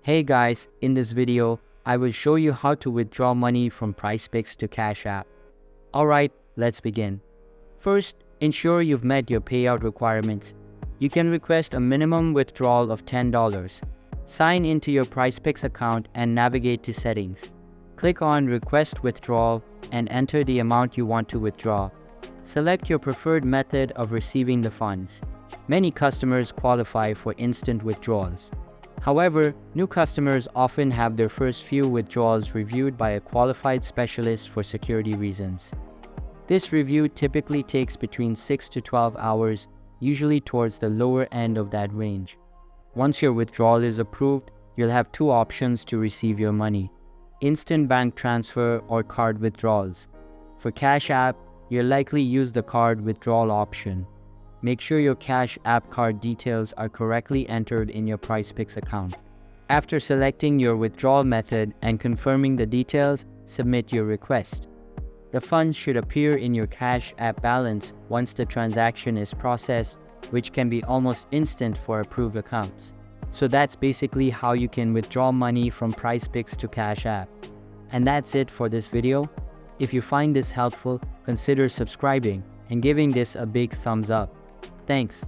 Hey guys, in this video, I will show you how to withdraw money from PrizePicks to Cash App. Alright, let's begin. First, ensure you've met your payout requirements. You can request a minimum withdrawal of $10. Sign into your PrizePicks account and navigate to Settings. Click on Request Withdrawal and enter the amount you want to withdraw. Select your preferred method of receiving the funds. Many customers qualify for instant withdrawals. However, new customers often have their first few withdrawals reviewed by a qualified specialist for security reasons. This review typically takes between 6 to 12 hours, usually towards the lower end of that range. Once your withdrawal is approved, you'll have two options to receive your money: instant bank transfer or card withdrawals. For Cash App, you'll likely use the card withdrawal option. Make sure your Cash App card details are correctly entered in your PrizePicks account. After selecting your withdrawal method and confirming the details, submit your request. The funds should appear in your Cash App balance once the transaction is processed, which can be almost instant for approved accounts. So that's basically how you can withdraw money from PrizePicks to Cash App. And that's it for this video. If you find this helpful, consider subscribing and giving this a big thumbs up. Thanks.